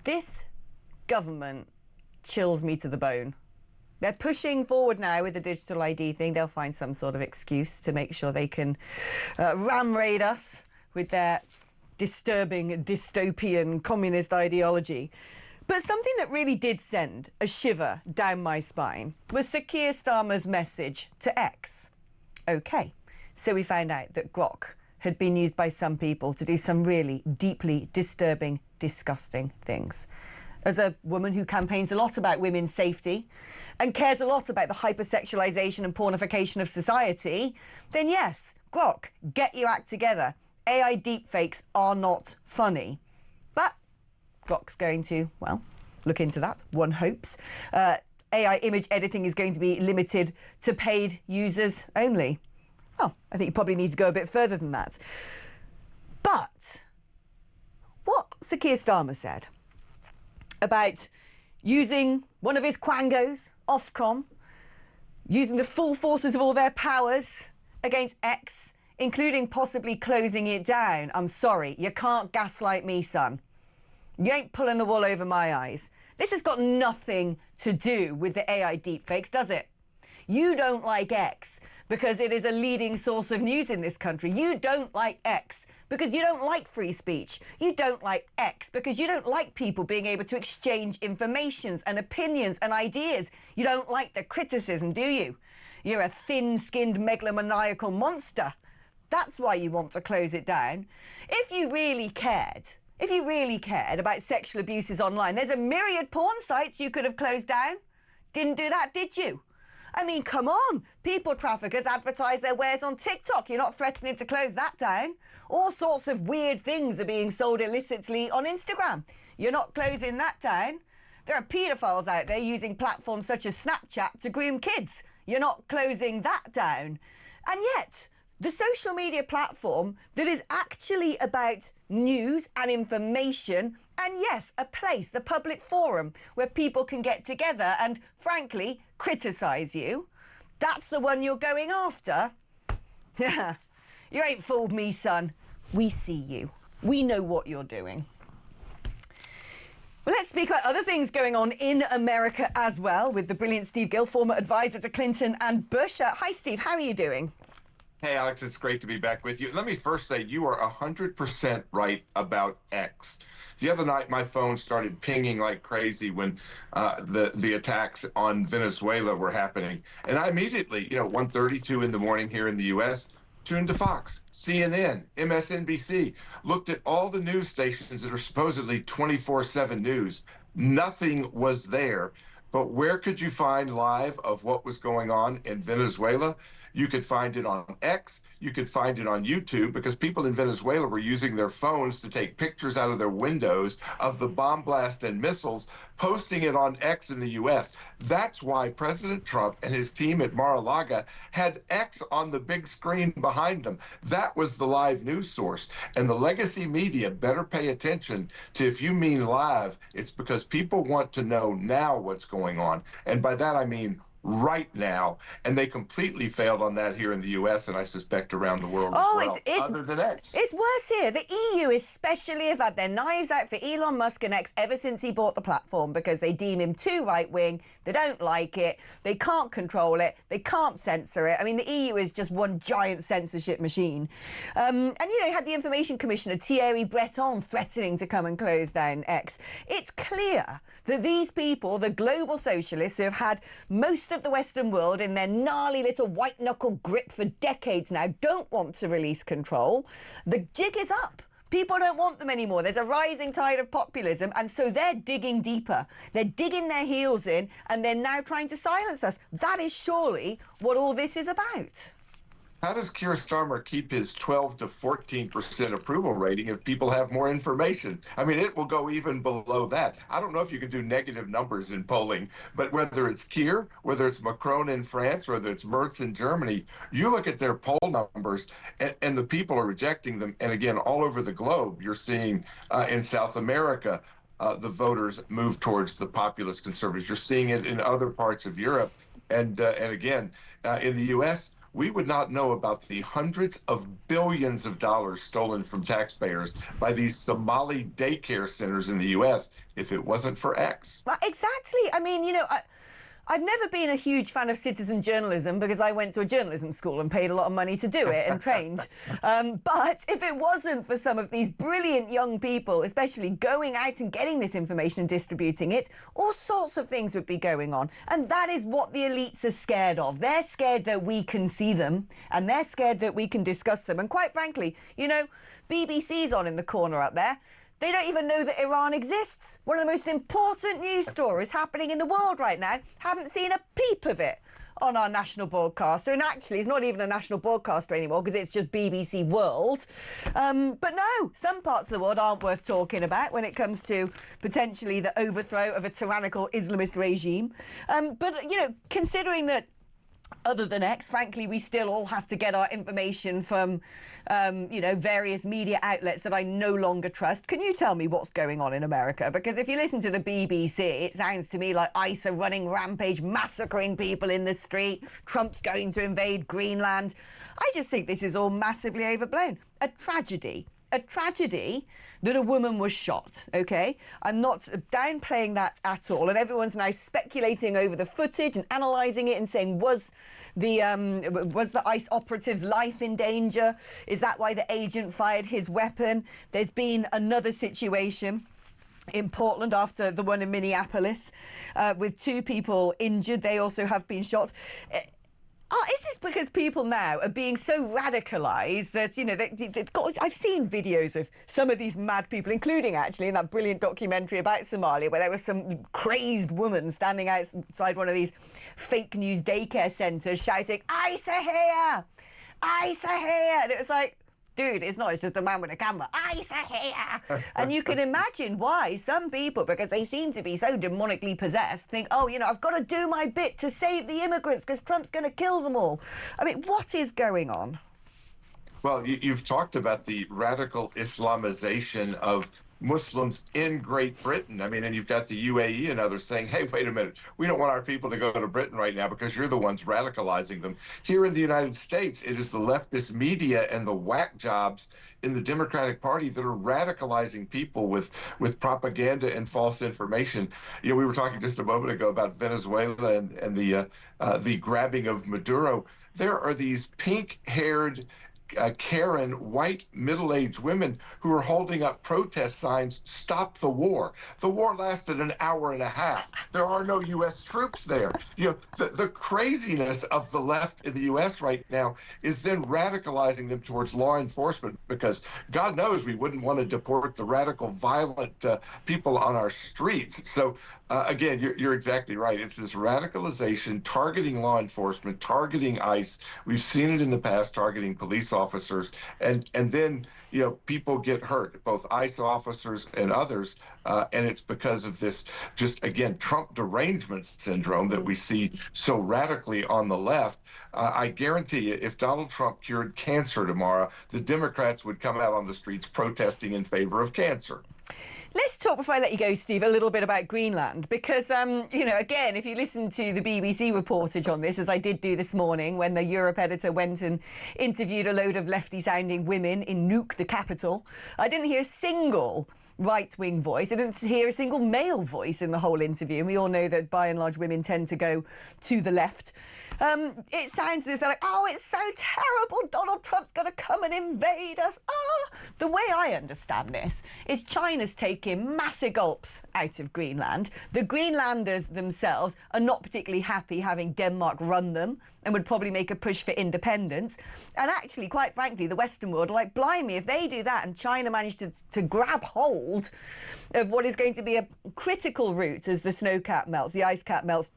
This government chills me to the bone. They're pushing forward now with the digital ID thing. They'll find some sort of excuse to make sure they can ram raid us with their disturbing dystopian communist ideology. But something that really did send a shiver down my spine was Sir Keir Starmer's message to X. OK, so we found out that Grok had been used by some people to do some really deeply disturbing, disgusting things. As a woman who campaigns a lot about women's safety and cares a lot about the hypersexualization and pornification of society, then yes, Grok, get your act together. AI deepfakes are not funny. But Grok's going to, well, look into that, one hopes. AI image editing is going to be limited to paid users only. Well, I think you probably need to go a bit further than that. But what Sir Keir Starmer said about using one of his quangos, Ofcom, using the full forces of all their powers against X, including possibly closing it down. I'm sorry, you can't gaslight me, son. You ain't pulling the wool over my eyes. This has got nothing to do with the AI deepfakes, does it? You don't like X because it is a leading source of news in this country. You don't like X because you don't like free speech. You don't like X because you don't like people being able to exchange informations and opinions and ideas. You don't like the criticism, do you? You're a thin-skinned megalomaniacal monster. That's why you want to close it down. If you really cared about sexual abuses online, there's a myriad porn sites you could have closed down. Didn't do that, did you? I mean, come on. People traffickers advertise their wares on TikTok. You're not threatening to close that down. All sorts of weird things are being sold illicitly on Instagram. You're not closing that down. There are paedophiles out there using platforms such as Snapchat to groom kids. You're not closing that down. And yet, the social media platform that is actually about news and information, and yes, a place, the public forum, where people can get together and, frankly, criticise you, that's the one you're going after? Yeah, you ain't fooled me, son. We see you. We know what you're doing. Well, let's speak about other things going on in America as well, with the brilliant Steve Gill, former advisor to Clinton and Bush. Hi, Steve. How are you doing? Hey, Alex, it's great to be back with you. Let me first say you are 100% right about X. The other night, my phone started pinging like crazy when the attacks on Venezuela were happening. And I immediately, 1:32 in the morning here in the U.S., tuned to Fox, CNN, MSNBC, looked at all the news stations that are supposedly 24/7 news. Nothing was there. But where could you find live of what was going on in Venezuela? You could find it on X. You could find it on YouTube, because people in Venezuela were using their phones to take pictures out of their windows of the bomb blast and missiles, posting it on X in the U.S. That's why President Trump and his team at Mar-a-Lago had X on the big screen behind them. That was the live news source. And the legacy media better pay attention to, if you mean live, it's because people want to know now what's going on. And by that, I mean right now, and they completely failed on that here in the U.S. and I suspect around the world as well, other than X. It's worse here. The EU especially have had their knives out for Elon Musk and X ever since he bought the platform, because they deem him too right-wing, they don't like it, they can't control it, they can't censor it. I mean, the EU is just one giant censorship machine. And, you had the Information Commissioner, Thierry Breton, threatening to come and close down X. It's clear that these people, the global socialists who have had most of the Western world in their gnarly little white-knuckle grip for decades now, don't want to release control. The jig is up. People don't want them anymore. There's a rising tide of populism, and so they're digging deeper. They're digging their heels in, and they're now trying to silence us. That is surely what all this is about. How does Keir Starmer keep his 12 to 14% approval rating if people have more information? I mean, it will go even below that. I don't know if you can do negative numbers in polling, but whether it's Keir, whether it's Macron in France, whether it's Merz in Germany, you look at their poll numbers and the people are rejecting them. And again, all over the globe, you're seeing in South America, the voters move towards the populist conservatives. You're seeing it in other parts of Europe. And again, in the U.S., we would not know about the hundreds of billions of dollars stolen from taxpayers by these Somali daycare centers in the U.S. if it wasn't for X. Well, exactly. I mean, I've never been a huge fan of citizen journalism because I went to a journalism school and paid a lot of money to do it and trained. But if it wasn't for some of these brilliant young people, especially going out and getting this information and distributing it, all sorts of things would be going on. And that is what the elites are scared of. They're scared that we can see them and they're scared that we can discuss them. And quite frankly, BBC's on in the corner up there. They don't even know that Iran exists. One of the most important news stories happening in the world right now. Haven't seen a peep of it on our national broadcaster. And actually, it's not even a national broadcaster anymore because it's just BBC World. But no, some parts of the world aren't worth talking about when it comes to potentially the overthrow of a tyrannical Islamist regime. But, considering that other than X, frankly, we still all have to get our information from, various media outlets that I no longer trust. Can you tell me what's going on in America? Because if you listen to the BBC, it sounds to me like ICE are running rampage, massacring people in the street. Trump's going to invade Greenland. I just think this is all massively overblown. A tragedy that a woman was shot, OK? I'm not downplaying that at all. And everyone's now speculating over the footage and analysing it and saying, was the ICE operative's life in danger? Is that why the agent fired his weapon? There's been another situation in Portland after the one in Minneapolis with 2 people injured. They also have been shot. Is this because people now are being so radicalised that, I've seen videos of some of these mad people, including actually in that brilliant documentary about Somalia, where there was some crazed woman standing outside one of these fake news daycare centres shouting, ICE are here! ICE are here! And it was like, dude, it's just a man with a camera. ICE are here! And you can imagine why some people, because they seem to be so demonically possessed, think, I've got to do my bit to save the immigrants because Trump's going to kill them all. I mean, what is going on? Well, you've talked about the radical Islamization of Muslims in Great Britain. I mean, and you've got the UAE and others saying, hey, wait a minute, we don't want our people to go to Britain right now because you're the ones radicalizing them. Here in the United States, it is the leftist media and the whack jobs in the Democratic Party that are radicalizing people with propaganda and false information. We were talking just a moment ago about Venezuela and the grabbing of Maduro. There are these pink-haired Karen, white, middle-aged women who are holding up protest signs, stop the war. The war lasted an hour and a half. There are no U.S. troops there. The craziness of the left in the U.S. right now is then radicalizing them towards law enforcement because God knows we wouldn't want to deport the radical, violent people on our streets. So again, you're exactly right. It's this radicalization targeting law enforcement, targeting ICE. We've seen it in the past, targeting police officers, and then people get hurt, both ICE officers and others, and it's because of this just again Trump derangement syndrome that we see so radically on the left. I guarantee you, if Donald Trump cured cancer tomorrow, the Democrats would come out on the streets protesting in favor of cancer. Let's talk, before I let you go, Steve, a little bit about Greenland, because, again, if you listen to the BBC reportage on this, as I did do this morning when the Europe editor went and interviewed a load of lefty-sounding women in Nuuk, the capital, I didn't hear a single right-wing voice. I didn't hear a single male voice in the whole interview. And we all know that, by and large, women tend to go to the left. It sounds as if they're like, it's so terrible. Donald Trump's going to come and invade us. The way I understand this is China's taking massive gulps out of Greenland. The Greenlanders themselves are not particularly happy having Denmark run them and would probably make a push for independence. And actually, quite frankly, the Western world are like, blimey, if they do that and China managed to grab hold of what is going to be a critical route as the snow cap melts, the ice cap melts,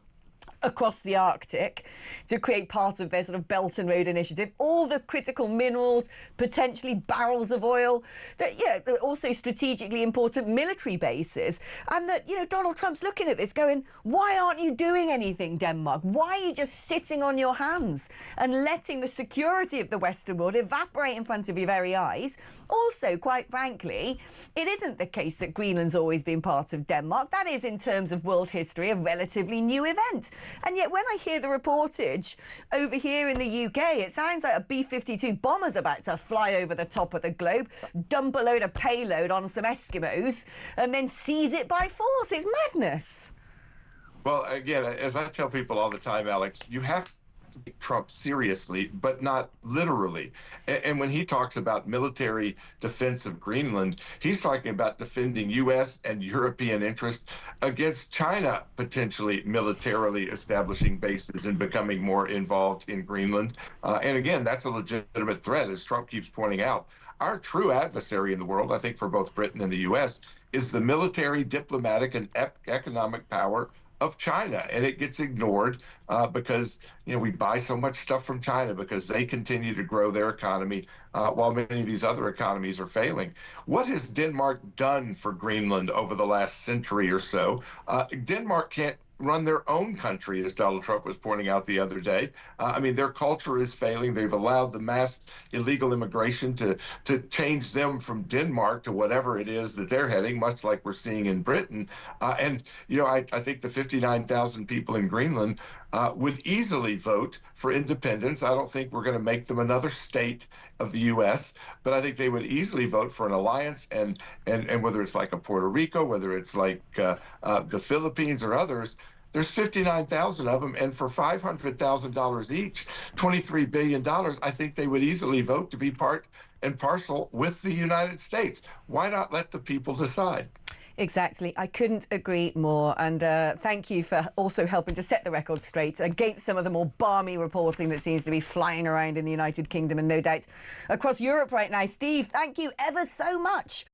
across the Arctic to create part of their sort of Belt and Road Initiative, all the critical minerals, potentially barrels of oil, that, they're also strategically important military bases. And that, Donald Trump's looking at this going, why aren't you doing anything, Denmark? Why are you just sitting on your hands and letting the security of the Western world evaporate in front of your very eyes? Also, quite frankly, it isn't the case that Greenland's always been part of Denmark. That is, in terms of world history, a relatively new event. And yet when I hear the reportage over here in the UK, it sounds like a B-52 bomber's about to fly over the top of the globe, dump a load of payload on some Eskimos, and then seize it by force. It's madness. Well, again, as I tell people all the time, Alex, you have to take Trump seriously, but not literally. And when he talks about military defense of Greenland, he's talking about defending U.S. and European interests against China potentially militarily establishing bases and becoming more involved in Greenland. And again, that's a legitimate threat, as Trump keeps pointing out. Our true adversary in the world, I think, for both Britain and the U.S., is the military, diplomatic, and economic power of China, and it gets ignored because we buy so much stuff from China because they continue to grow their economy while many of these other economies are failing. What has Denmark done for Greenland over the last century or so? Denmark can't run their own country, as Donald Trump was pointing out the other day. I mean, their culture is failing. They've allowed the mass illegal immigration to change them from Denmark to whatever it is that they're heading, much like we're seeing in Britain. I think the 59,000 people in Greenland would easily vote for independence. I don't think we're going to make them another state of the U.S., but I think they would easily vote for an alliance, and whether it's like a Puerto Rico, whether it's like the Philippines or others, there's 59,000 of them, and for $500,000 each, $23 billion, I think they would easily vote to be part and parcel with the United States. Why not let the people decide? Exactly. I couldn't agree more. And thank you for also helping to set the record straight against some of the more balmy reporting that seems to be flying around in the United Kingdom and no doubt across Europe right now. Steve, thank you ever so much.